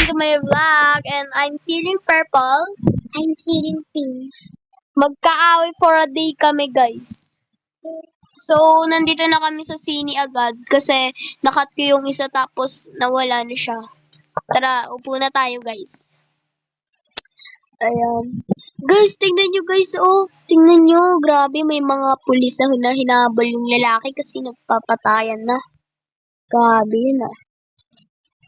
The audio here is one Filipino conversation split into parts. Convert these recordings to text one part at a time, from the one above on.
to my vlog and I'm Ceiling Purple. I'm Ceiling Pink. Magka-away for a day kami guys. So, nandito na kami sa sini agad kasi nakat ko yung isa tapos nawala na siya. Tara, upo na tayo guys. Ayan. Guys, tingnan nyo guys, oh. Tingnan nyo, grabe, may mga pulis na hinabol yung lalaki kasi nagpapatayan na. Grabe na.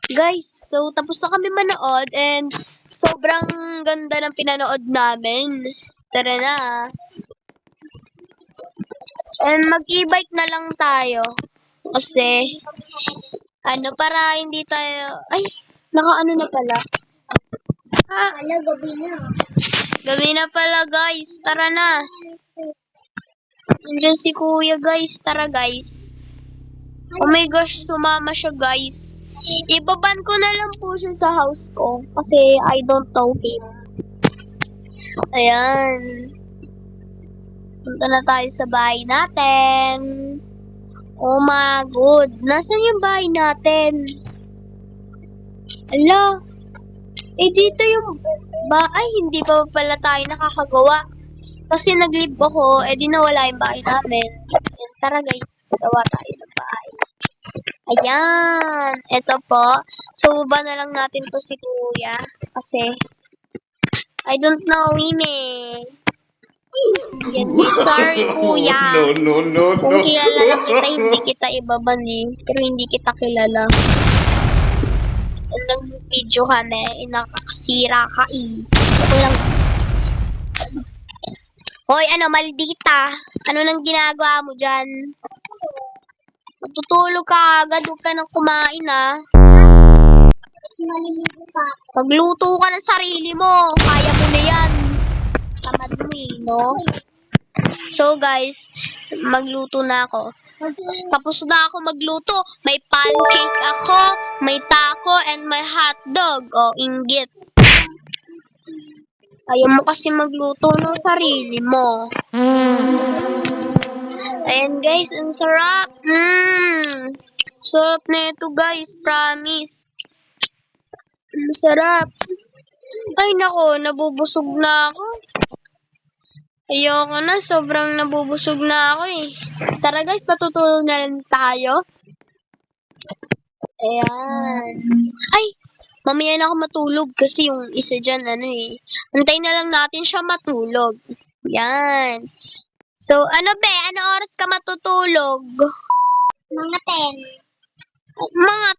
Guys, so tapos na kami manood and sobrang ganda ng pinanood namin. Tara na. And mag-e-bike na lang tayo. Kasi, para hindi tayo, naka-ano na pala. Gabi na. Gabi na pala guys, tara na. Nandiyan si kuya guys, tara guys. Oh my gosh, sumama siya guys. Ibaban ko na lang po siya sa house ko kasi I don't know him. Ayan. Punta na tayo sa bahay natin. Oh my god. Nasaan yung bahay natin? Ala. Dito yung hindi pa pala tayo nakakagawa. Kasi nag-leave ako, di nawala yung bahay namin. Ayan, tara guys, gawa tayo ng bahay. Ayan. Ito po. So, baba na lang natin to si kuya. Kasi, I don't know him eh. Yan guys. Sorry kuya. No. Kung kilala lang kita, hindi kita ibaban eh. Pero hindi kita kilala. Nag-video kami. Nakakasira ka eh. Okay lang. Hoy, maldita. Ano nang ginagawa mo dyan? Matutulog ka agad. Huwag ka nang kumain ah. Maliligo ka. Magluto ka ng sarili mo. Kaya mo na yan. Tamad mo eh, no? So guys, magluto na ako. Tapos na ako magluto. May pancake ako, may taco, and may hotdog. O, inggit. Ayaw mo kasi magluto ng sarili mo. Ayan guys, ang sarap. Sarap na ito guys, promise. Ang sarap. Ay nako, nabubusog na ako. Ayoko na, sobrang nabubusog na ako eh. Tara guys, matutulog na lang tayo. Ayan. Mamaya na ako matulog kasi yung isa dyan, Antayin na lang natin siya matulog. Yan. So, ano oras ka matutulog? Mga 10. Mga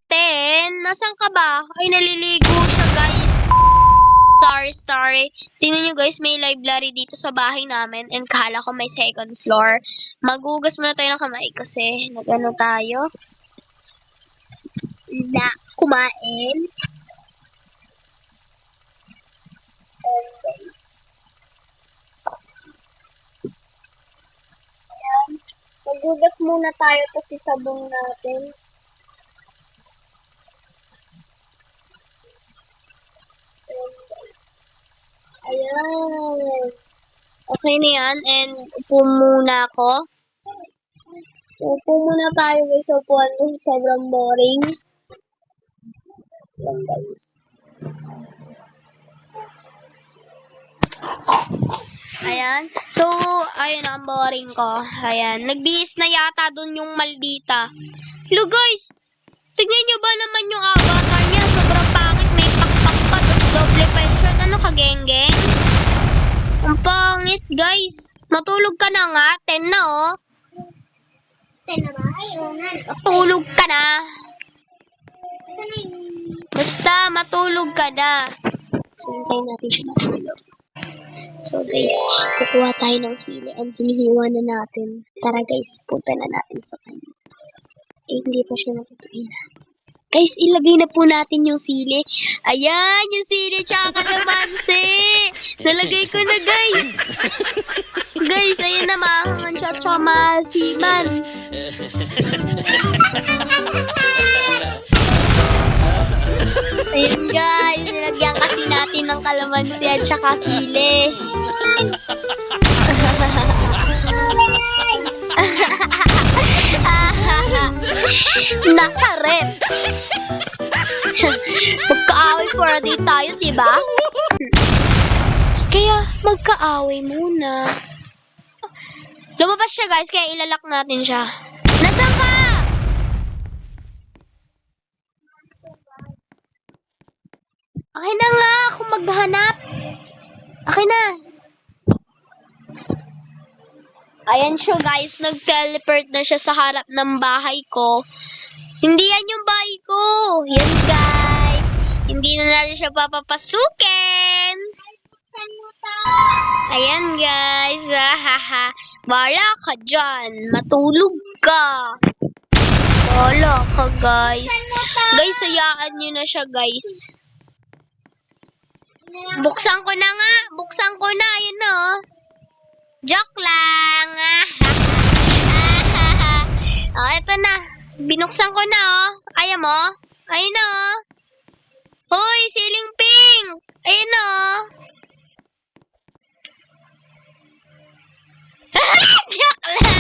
10? Nasaan ka ba? Naliligo siya, guys. Sorry. Tingnan nyo, guys, may library dito sa bahay namin and kala ko may second floor. Magugas muna tayo ng kamay kasi nag-ano tayo. Kumain. Ayan. Magugas muna tayo kasi sabong natin. Ayan. Okay na yan. And upo muna ako. Upo muna tayo guys. Upuan mo. Sobrang boring. Ayan guys. Ayan. So, ayun ang boring ko. Ayan. Nagbihis na yata dun yung maldita. Hello guys. Tignan nyo ba naman yung avatar niya? Sobrang pangit. May pakpak pa. Tapos doble pa yung shirt. Kageng-geng? Ang pangit guys. Matulog ka na nga. 10 na oh. 10 na ba? Nga. Matulog ka na. Ito na yung... Basta matulog ka na. So, hintayin natin siya matulog. So guys, kukuha tayo ng sili and hinihiwa na natin. Tara guys, punta na natin sa kanya. Hindi pa siya natutuin. Guys, ilagay na po natin yung sili. Ayan, yung sili tsaka kalamansi. Nalagay ko na guys. Guys, ayan na maangan siya tsaka maasiman. Ayun guys, nilagyan kasi natin ng kalamansi at tsaka sili. Nakarep. Magkaaway para di tayo, diba? Kaya magkaaway muna. Lumabas siya guys, kaya ilalak natin siya. Nasaan ka? Akin na nga ako maghanap. Akin na. Ayan siya guys, nag-teleport na siya sa harap ng bahay ko. Hindi yan yung bahay ko. Yan guys. Hindi na natin siya papapasukin. Saan mo to? Ayan guys. Haha. Wala ka dyan. Matulog ka. Wala ka guys. Saan mo to? Guys, hayaan nyo na siya guys. Buksan ko na nga. Buksan ko na. Ayan na oh. Joke lang. Oh, eto na. Binuksan ko na oh. Ayaw mo? Ayun na oh. Hoy, ceiling pink. Ayun na oh. Joke lang.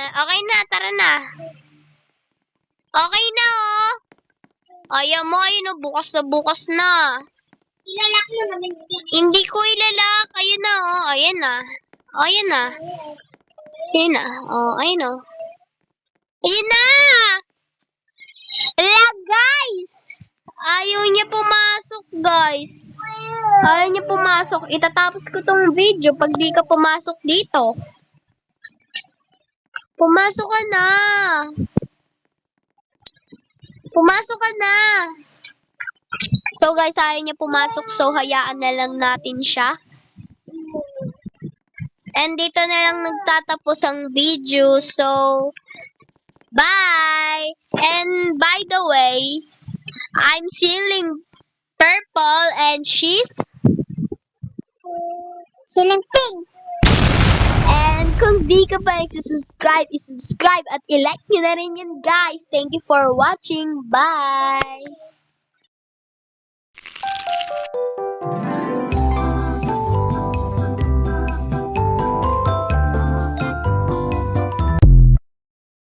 Okay na, tara na. Okay na oh. Ayaw mo, ayun oh. Bukas na. Ilalak mo naman yun. Hindi ko ilalak. Ayun na oh. Ayan na. Ayan na. Ayun na. Oh, ayun na. Ayun na! Ala, guys! Ayaw niya pumasok, guys. Ayaw niya pumasok. Itatapos ko tong video pag di ka pumasok dito. Pumasok ka na. Pumasok ka na. So, guys, ayaw niya pumasok. So, hayaan na lang natin siya. And dito na lang nagtatapos ang video. So, bye! And by the way, I'm ceiling purple and she's Ceiling pink. and kung di ka pa nagsisubscribe, isubscribe at i-like nyo na rin yun guys. Thank you for watching. Bye!